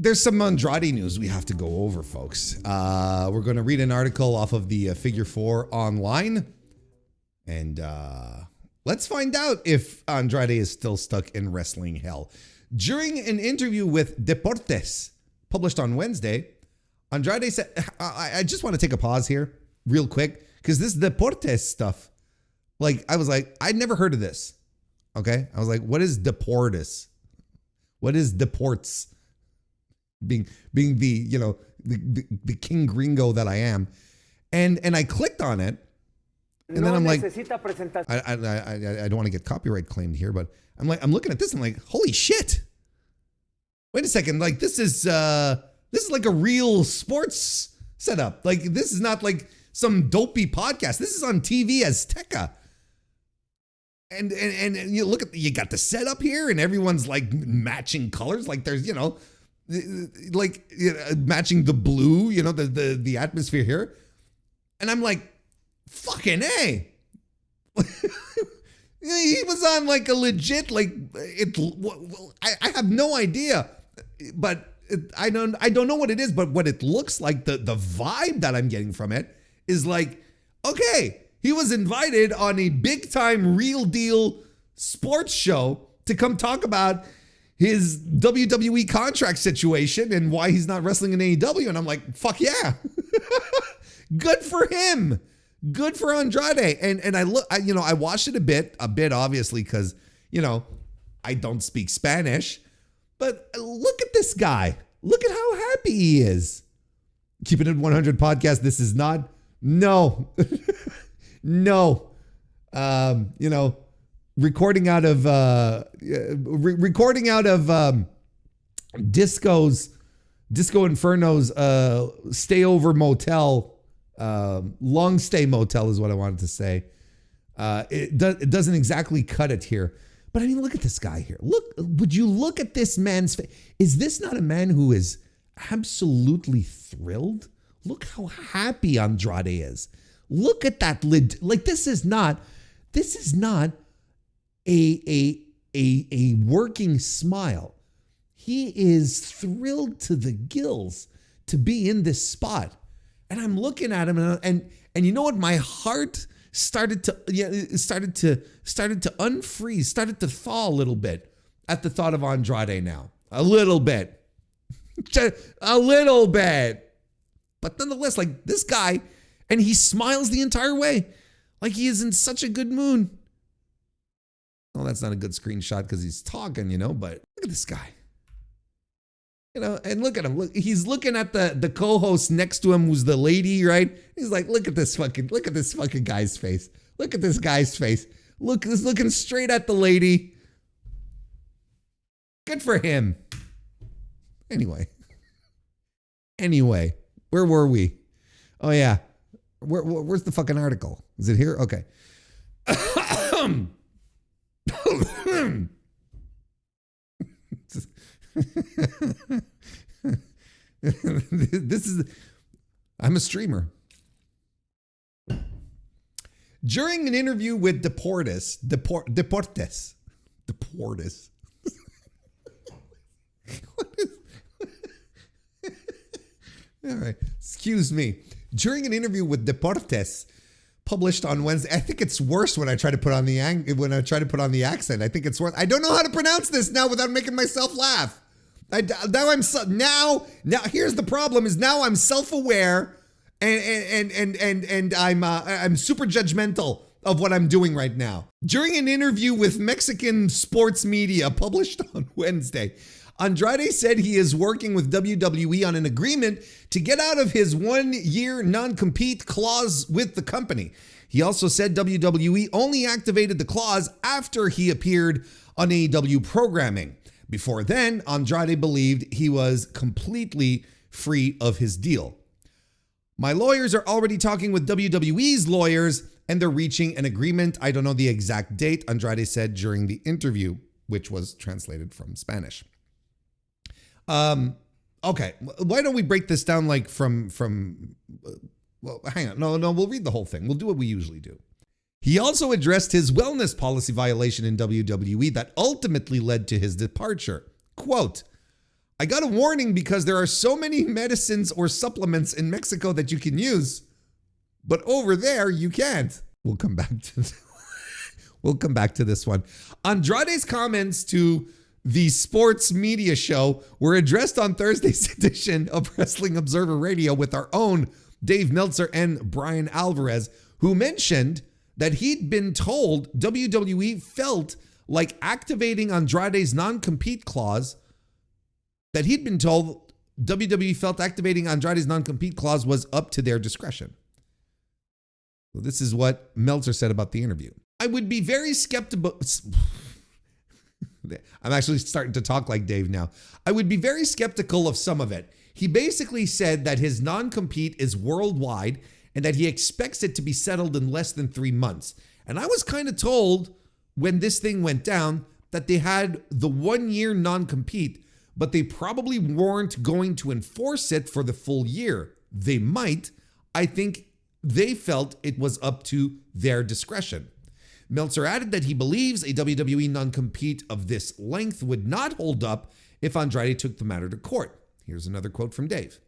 there's some Andrade news we have to go over, folks. We're going to read an article off of the Figure 4 online. And let's find out if Andrade is still stuck in wrestling hell. During an interview with Deportes, published on Wednesday, Andrade said, I just want to take a pause here real quick, because this Deportes stuff, like, I was like, I'd never heard of this. Okay. I was like, what is Deportes? What is Deportes? Being the, you know, the king gringo that I am. And I clicked on it. And then I'm like, I don't want to get copyright claimed here, but I'm looking at this. I'm like, holy shit. Wait a second. Like, this is like a real sports setup. Like, this is not like some dopey podcast. This is on TV Azteca. And you look at, you got the setup here and everyone's like matching colors. Like there's, you know, like matching the blue, you know, the atmosphere here. And I'm like, fucking A. He was on like a legit, like I have no idea, but I don't know what it is, but what it looks like, the vibe that I'm getting from it is like, okay, he was invited on a big time real deal sports show to come talk about his WWE contract situation and why he's not wrestling in AEW. And I'm like, fuck yeah. Good for him. Good for Andrade. And I watched it a bit obviously, because, you know, I don't speak Spanish, but look at this guy. Look at how happy he is. Keeping It 100 podcast. This is not, no, no, you know, recording out of Disco Inferno's stay over motel, long stay motel is what I wanted to say. It doesn't exactly cut it here, but I mean, look at this guy here. Would you look at this man's face? Is this not a man who is absolutely thrilled? Look how happy Andrade is. Look at that lid. Like, this is not a working smile. He is thrilled to the gills to be in this spot. And I'm looking at him and you know what? My heart started to unfreeze, started to thaw a little bit at the thought of Andrade now. A little bit. Just a little bit. But nonetheless, like, this guy, and he smiles the entire way. Like he is in such a good mood. Well, that's not a good screenshot because he's talking, you know, but look at this guy. You know, and look at him. Look, he's looking at the co-host next to him, who's the lady, right? He's like, look at this fucking guy's face. Look at this guy's face. Look, he's looking straight at the lady. Good for him. Anyway, where were we? Oh yeah. Where's the fucking article? Is it here? Okay. I'm a streamer. During an interview with Deportes. All right, excuse me. During an interview with Deportes, published on Wednesday, I think it's worse when I try to put on the accent. I think it's worse. I don't know how to pronounce this now without making myself laugh. Now here's the problem: is now I'm self-aware and I'm super judgmental of what I'm doing right now. During an interview with Mexican sports media published on Wednesday, Andrade said he is working with WWE on an agreement to get out of his 1-year non-compete clause with the company. He also said WWE only activated the clause after he appeared on AEW programming. Before then, Andrade believed he was completely free of his deal. My lawyers are already talking with WWE's lawyers and they're reaching an agreement. I don't know the exact date, Andrade said during the interview, which was translated from Spanish. Okay, why don't we break this down like from well, hang on. No, we'll read the whole thing. We'll do what we usually do. He also addressed his wellness policy violation in WWE that ultimately led to his departure. Quote, I got a warning because there are so many medicines or supplements in Mexico that you can use, but over there you can't. We'll come back to this one. Andrade's comments to the sports media show were addressed on Thursday's edition of Wrestling Observer Radio with our own Dave Meltzer and Brian Alvarez, who mentioned that he'd been told WWE felt like activating Andrade's non-compete clause, was up to their discretion. So this is what Meltzer said about the interview. I would be very skeptical. I'm actually starting to talk like Dave now. I would be very skeptical of some of it. He basically said that his non-compete is worldwide and that he expects it to be settled in less than 3 months. And I was kind of told when this thing went down that they had the 1-year non-compete, but they probably weren't going to enforce it for the full year. They might. I think they felt it was up to their discretion. Meltzer added that he believes a WWE non-compete of this length would not hold up if Andrade took the matter to court. Here's another quote from Dave.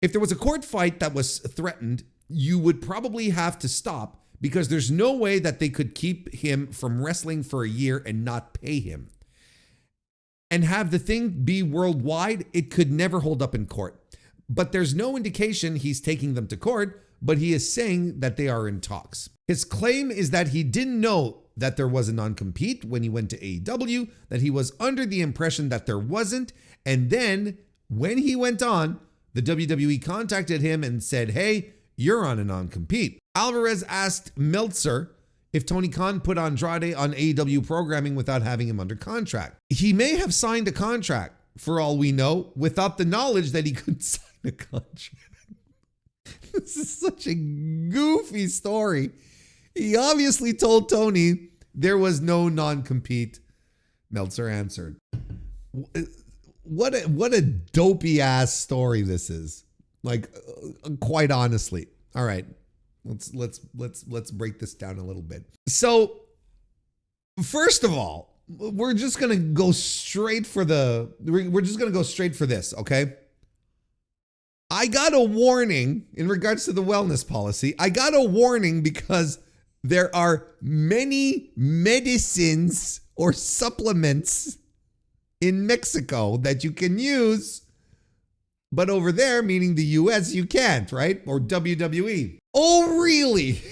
If there was a court fight that was threatened, you would probably have to stop because there's no way that they could keep him from wrestling for a year and not pay him. And have the thing be worldwide, it could never hold up in court. But there's no indication he's taking them to court, but he is saying that they are in talks. His claim is that he didn't know that there was a non-compete when he went to AEW, that he was under the impression that there wasn't, and then when he went on, the WWE contacted him and said, hey, you're on a non-compete. Alvarez asked Meltzer if Tony Khan put Andrade on AEW programming without having him under contract. He may have signed a contract, for all we know, without the knowledge that he could sign a contract. This is such a goofy story. He obviously told Tony there was no non-compete. Meltzer answered. What a dopey ass story this is. Like, quite honestly. All right. Let's break this down a little bit. So, first of all, we're just going to go straight for this, okay? I got a warning in regards to the wellness policy. I got a warning because there are many medicines or supplements in Mexico that you can use, but over there, meaning the US, you can't, right? Or WWE. Oh, really?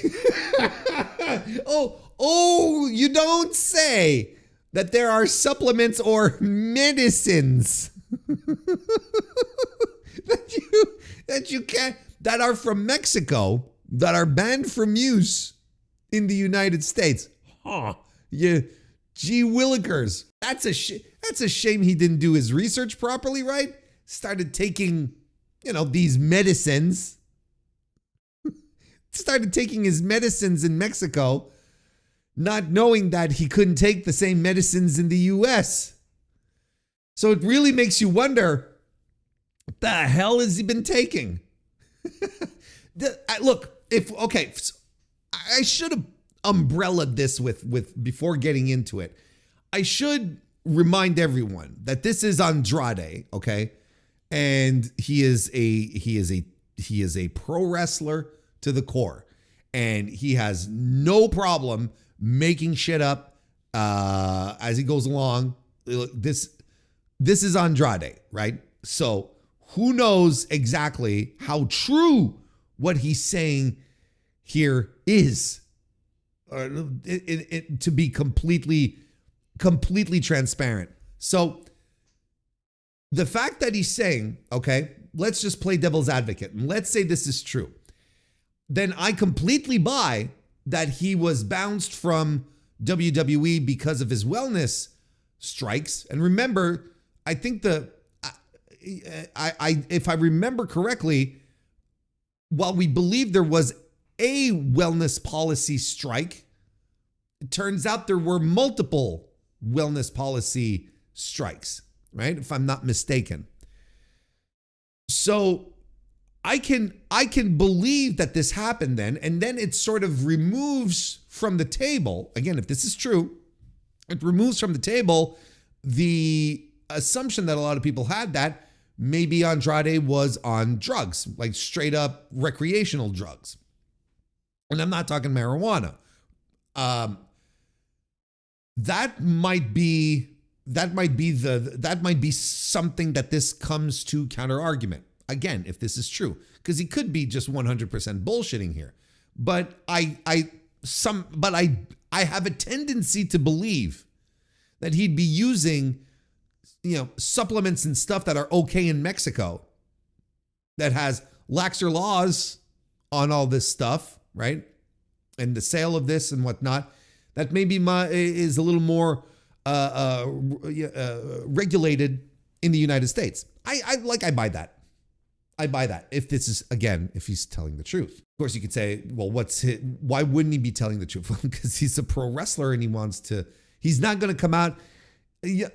Oh, you don't say that there are supplements or medicines that you can't, that are from Mexico, that are banned from use in the United States. Huh. Yeah. Gee willikers. That's a shame he didn't do his research properly, right? Started taking, these medicines. Started taking his medicines in Mexico, not knowing that he couldn't take the same medicines in the US. So it really makes you wonder, what the hell has he been taking? Look, I should have umbrellaed this with before getting into it. I should remind everyone that this is Andrade, okay? And he is a pro wrestler to the core, and he has no problem making shit up as he goes along. This is Andrade, right? So who knows exactly how true what he's saying here is, to be completely transparent. So the fact that he's saying, okay, let's just play devil's advocate and let's say this is true, then I completely buy that he was bounced from WWE because of his wellness strikes. And remember, I think if I remember correctly, while we believe there was a wellness policy strike, it turns out there were multiple wellness policy strikes, right? If I'm not mistaken. So I can believe that this happened then, and then it sort of removes from the table, again, if this is true, it removes from the table the assumption that a lot of people had that maybe Andrade was on drugs, like straight up recreational drugs. And I'm not talking marijuana. That might be something that this comes to counter argument. Again, if this is true, because he could be just 100% bullshitting here. But I have a tendency to believe that he'd be using, supplements and stuff that are okay in Mexico that has laxer laws on all this stuff, right? And the sale of this and whatnot, that maybe is a little more regulated in the United States. I buy that. I buy that. If this is, again, if he's telling the truth. Of course, you could say, well, why wouldn't he be telling the truth? Well, because he's a pro wrestler and he's not going to come out.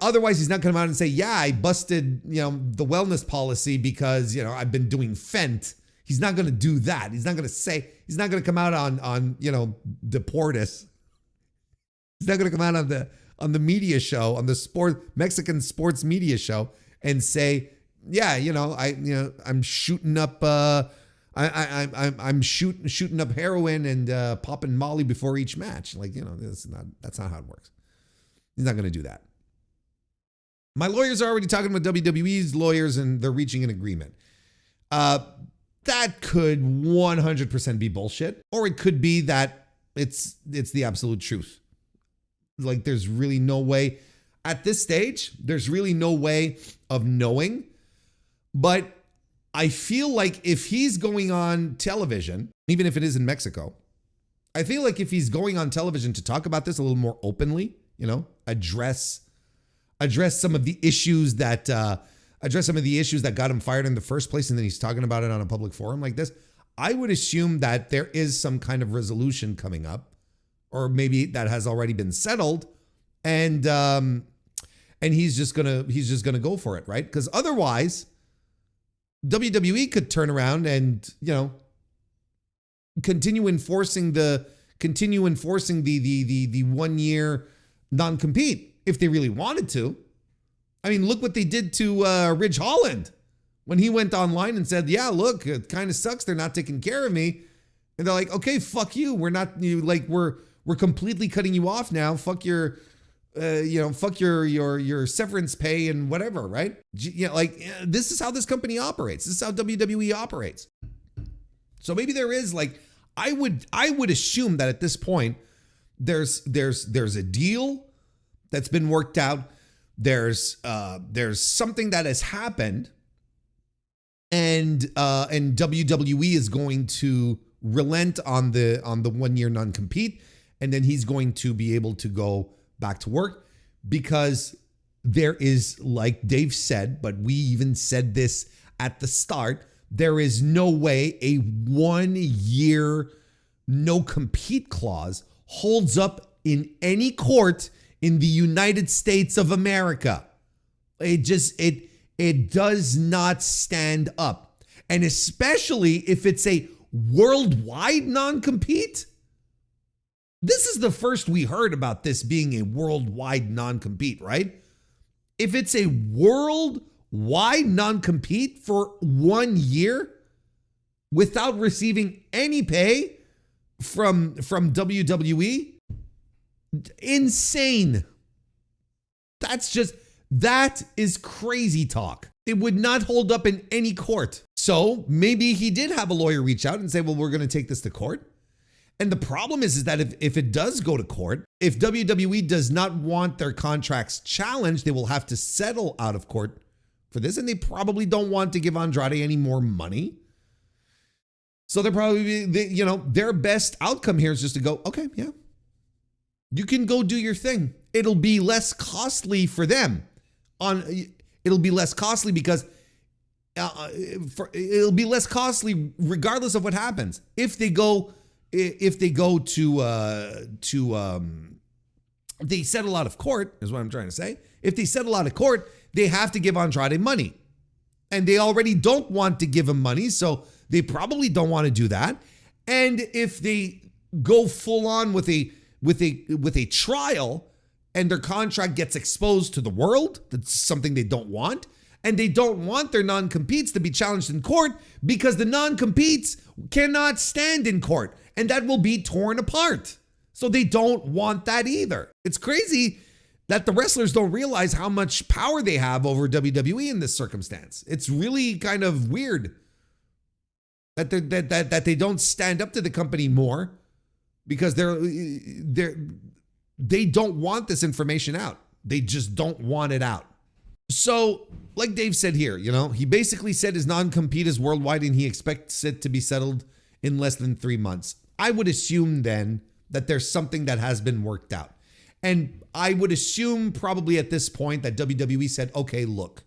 Otherwise, he's not going to come out and say, yeah, I busted, the wellness policy because, I've been doing Fent. He's not going to do that. He's not going to come out on Deportes. He's not going to come out on the media show, on the Mexican sports media show and say, yeah, I'm shooting up, I'm shooting up heroin and popping Molly before each match. That's not how it works. He's not going to do that. My lawyers are already talking with WWE's lawyers and they're reaching an agreement. That could 100% be bullshit, or it could be that it's the absolute truth. There's really no way at this stage, there's really no way of knowing. But I feel like if he's going on television, even if it is in Mexico, I feel like if he's going on television to talk about this a little more openly, address some of the issues that got him fired in the first place, and then he's talking about it on a public forum like this, I would assume that there is some kind of resolution coming up, or maybe that has already been settled, and he's just gonna go for it, right? Because otherwise, WWE could turn around and continue enforcing the 1 year non-compete if they really wanted to. I mean, look what they did to Ridge Holland when he went online and said, yeah, look, it kind of sucks. They're not taking care of me. And they're like, okay, fuck you. We're completely cutting you off now. Fuck your, fuck your severance pay and whatever, right? This is how this company operates. This is how WWE operates. So maybe there is I would assume that at this point there's a deal that's been worked out. There's something that has happened, and WWE is going to relent on the 1 year non-compete, and then he's going to be able to go back to work, because there is, like Dave said, but we even said this at the start, there is no way a 1 year no compete clause holds up in any court in the United States of America. It does not stand up. And especially if it's a worldwide non-compete. This is the first we heard about this being a worldwide non-compete, right? If it's a worldwide non-compete for 1 year without receiving any pay from WWE, insane. That is crazy talk. It would not hold up in any court. So maybe he did have a lawyer reach out and say, well, we're going to take this to court. And the problem is that if it does go to court, if WWE does not want their contracts challenged, they will have to settle out of court for this. And they probably don't want to give Andrade any more money. So they're probably, their best outcome here is just to go, okay, yeah, you can go do your thing. It'll be less costly for them. It'll be less costly because it'll be less costly regardless of what happens. If they settle out of court, is what I'm trying to say. If they settle out of court, they have to give Andrade money. And they already don't want to give him money, so they probably don't want to do that. And if they go full on with a trial and their contract gets exposed to the world. That's something they don't want. And they don't want their non-competes to be challenged in court because the non-competes cannot stand in court and that will be torn apart. So they don't want that either. It's crazy that the wrestlers don't realize how much power they have over WWE in this circumstance. It's really kind of weird that they don't stand up to the company more because they don't want this information out. They just don't want it out. So, like Dave said here, he basically said his non-compete is worldwide and he expects it to be settled in less than 3 months. I would assume then that there's something that has been worked out. And I would assume probably at this point that WWE said, okay, look,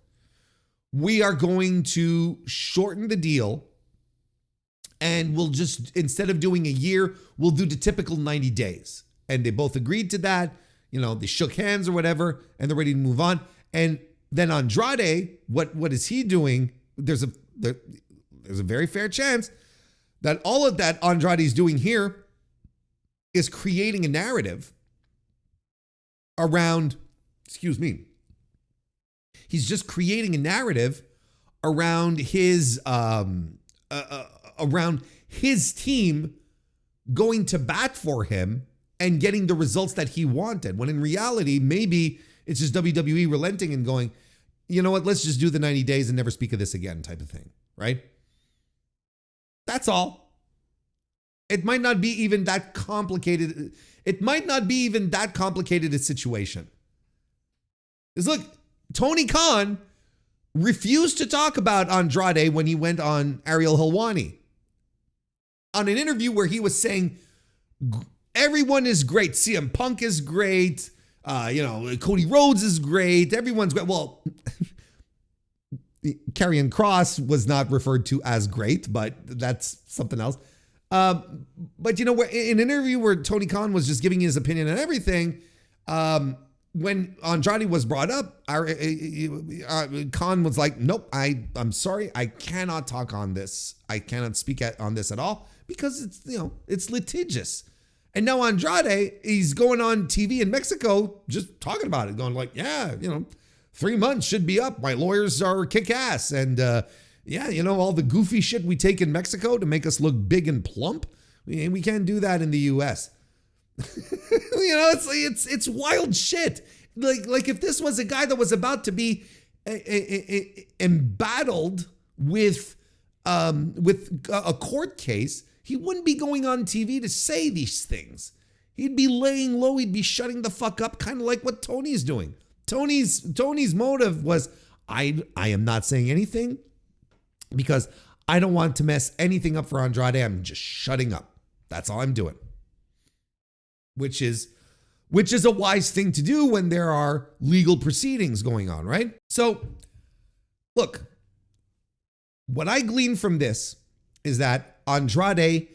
we are going to shorten the deal and we'll just, instead of doing a year, we'll do the typical 90 days. And they both agreed to that. They shook hands or whatever, and they're ready to move on. And then Andrade, what is he doing? There's a very fair chance that all of that Andrade's doing here is creating a narrative around, he's just creating a narrative around his team going to bat for him and getting the results that he wanted. When in reality, maybe it's just WWE relenting and going, you know what, let's just do the 90 days and never speak of this again type of thing, right? That's all. It might not be even that complicated. It might not be even that complicated a situation. Because look, Tony Khan refused to talk about Andrade when he went on Ariel Helwani. On an interview where he was saying, everyone is great. CM Punk is great. Cody Rhodes is great. Everyone's great. Well, Karrion Kross was not referred to as great, but that's something else. But in an interview where Tony Khan was just giving his opinion on everything, when Andrade was brought up, Khan was like, nope, I'm sorry. I cannot talk on this. I cannot speak on this at all because it's litigious. And now Andrade, he's going on TV in Mexico, just talking about it, going like, 3 months should be up. My lawyers are kick ass. And all the goofy shit we take in Mexico to make us look big and plump. We can't do that in the US. It's wild shit. Like if this was a guy that was about to be embattled with a court case, he wouldn't be going on TV to say these things. He'd be laying low. He'd be shutting the fuck up, kind of like what Tony's doing. Tony's motive was, I am not saying anything because I don't want to mess anything up for Andrade. I'm just shutting up. That's all I'm doing. Which is a wise thing to do when there are legal proceedings going on, right? So, look, what I glean from this is that Andrade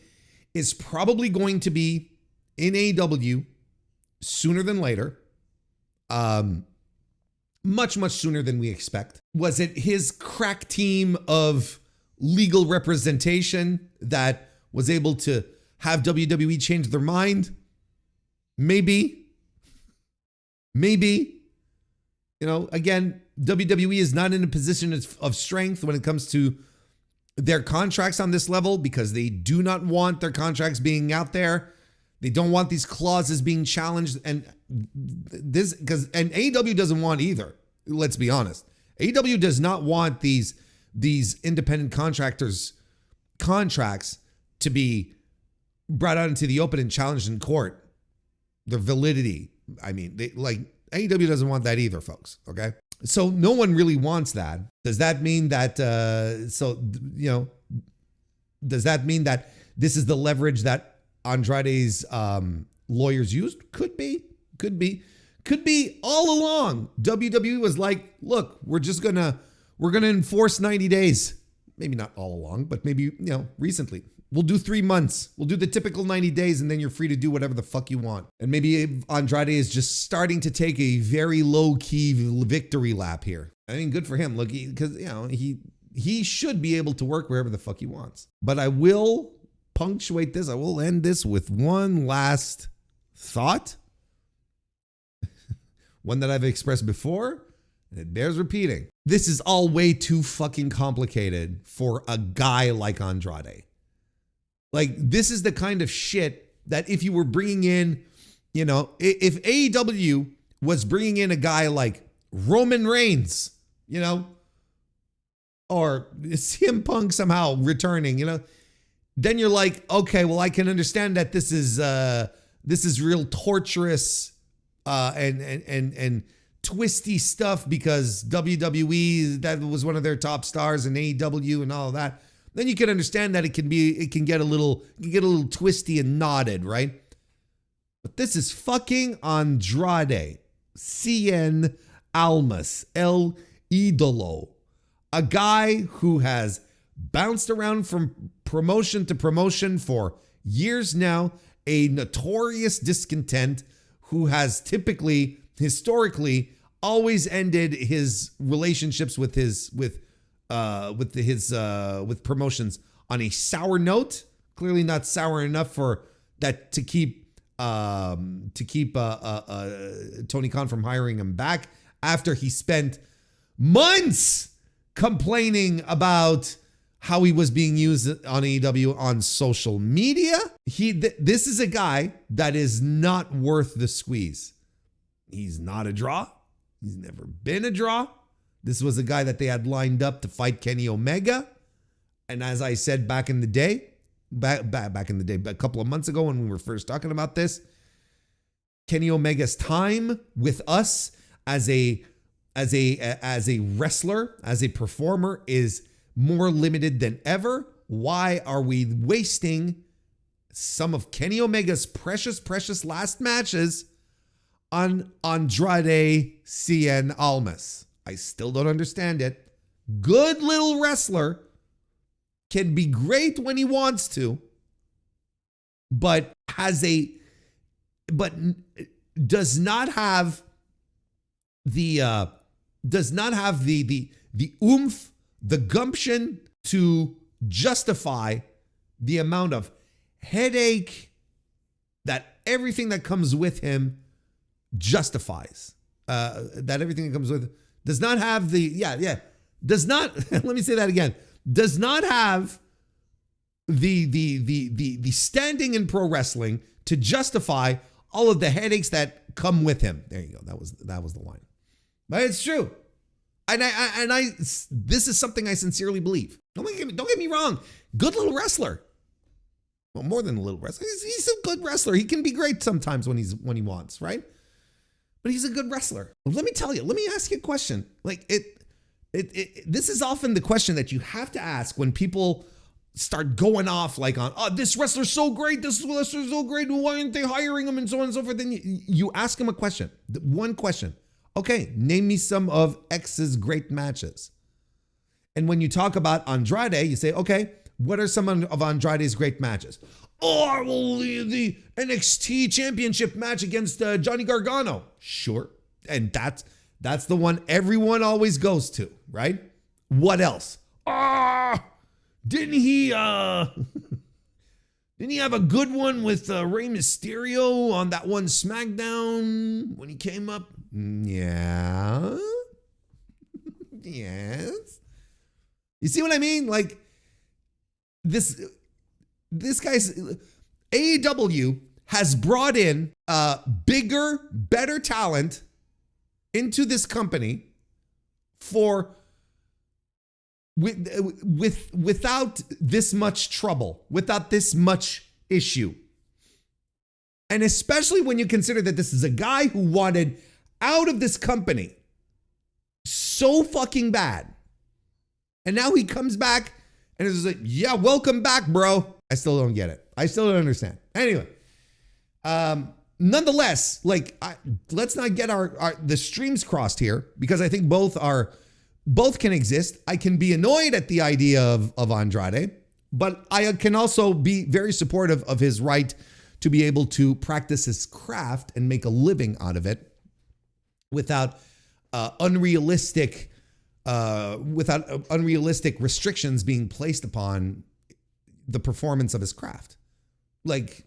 is probably going to be in AEW sooner than later. Much, much sooner than we expect. Was it his crack team of legal representation that was able to have WWE change their mind? Maybe. Again, WWE is not in a position of strength when it comes to their contracts on this level because they do not want their contracts being out there. They don't want these clauses being challenged. And AEW doesn't want either. Let's be honest. AEW does not want these independent contractors' contracts to be brought out into the open and challenged in court. Their validity. AEW doesn't want that either, folks. Okay. So no one really wants that. Does that mean that, does that mean that this is the leverage that Andrade's lawyers used? Could be all along. WWE was like, look, we're going to enforce 90 days. Maybe not all along, but maybe, recently. We'll do 3 months. We'll do the typical 90 days and then you're free to do whatever the fuck you want. And maybe Andrade is just starting to take a very low-key victory lap here. I mean, good for him. Look, because, he should be able to work wherever the fuck he wants. But I will punctuate this. I will end this with one last thought. one that I've expressed before, and it bears repeating. This is all way too fucking complicated for a guy like Andrade. Like, this is the kind of shit that if you were bringing in, you know, if AEW was bringing in a guy like Roman Reigns, you know, or CM Punk somehow returning, you know, then you're like, okay, well, I can understand that this is real torturous and twisty stuff because WWE, that was one of their top stars, and AEW and all of that. Then you can understand that it can get a little twisty and knotted, right? But this is fucking Andrade, Cien Almas, El Idolo, a guy who has bounced around from promotion to promotion for years now, a notorious discontent who has historically always ended his relationships with promotions on a sour note. Clearly not sour enough for that to keep Tony Khan from hiring him back after he spent months complaining about how he was being used on AEW on social media. This is a guy that is not worth the squeeze. He's not a draw. He's never been a draw. This was a guy that they had lined up to fight Kenny Omega. And as I said back in the day, a couple of months ago when we were first talking about this, Kenny Omega's time with us as a wrestler, as a performer, is more limited than ever. Why are we wasting some of Kenny Omega's precious last matches on Andrade Cien Almas? I still don't understand it. Good little wrestler, can be great when he wants to, but does not have the oomph, the gumption to justify the amount of headache that everything that comes with him justifies. That everything that comes with does not have does not let me say that again. Does not have the standing in pro wrestling to justify all of the headaches that come with him. There you go. That was the line. But it's true. And this is something I sincerely believe. Don't get me wrong. Good little wrestler. Well, more than a little wrestler. He's a good wrestler. He can be great sometimes when he wants, right? But he's a good wrestler. Let me tell you. Let me ask you a question. Like this is often the question that you have to ask when people start going off like on, oh, this wrestler's so great. This wrestler's so great. Why aren't they hiring him? And so on and so forth. Then you ask him a question. One question. Okay, name me some of X's great matches. And when you talk about Andrade, you say, okay, what are some of Andrade's great matches? Oh, well, the NXT championship match against Johnny Gargano. Sure. And that's the one everyone always goes to, right? What else? Didn't he have a good one with Rey Mysterio on that one SmackDown when he came up? Yeah. Yes. You see what I mean? Like this guy's AEW has brought in bigger, better talent into this company without this much trouble, without this much issue. And especially when you consider that this is a guy who wanted out of this company so fucking bad. And now he comes back and is like, yeah, welcome back, bro. I still don't get it. I still don't understand. Anyway, nonetheless, let's not get the streams crossed here, because I think both can exist. I can be annoyed at the idea of Andrade, but I can also be very supportive of his right to be able to practice his craft and make a living out of it without unrealistic restrictions being placed upon the performance of his craft. Like,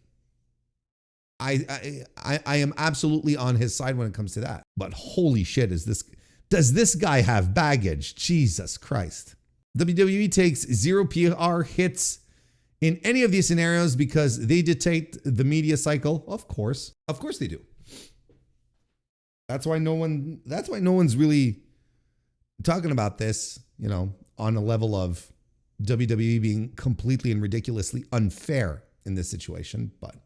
I am absolutely on his side when it comes to that. But holy shit, does this guy have baggage? Jesus Christ. WWE takes 0 PR hits in any of these scenarios because they dictate the media cycle. Of course they do. That's why no one's really talking about this, on a level of WWE being completely and ridiculously unfair in this situation. But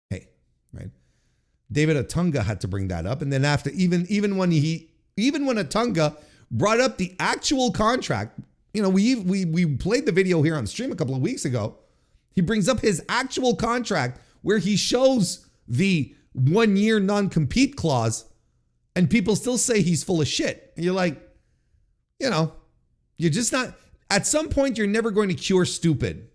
hey, right? David Otunga had to bring that up, and then after even when Otunga brought up the actual contract, we played the video here on stream a couple of weeks ago. He brings up his actual contract where he shows the 1-year non-compete clause, and people still say he's full of shit. And you're like, you're just not, at some point, you're never going to cure stupid.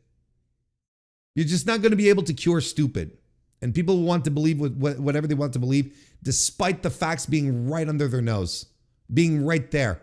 You're just not going to be able to cure stupid. And people want to believe whatever they want to believe, despite the facts being right under their nose, being right there.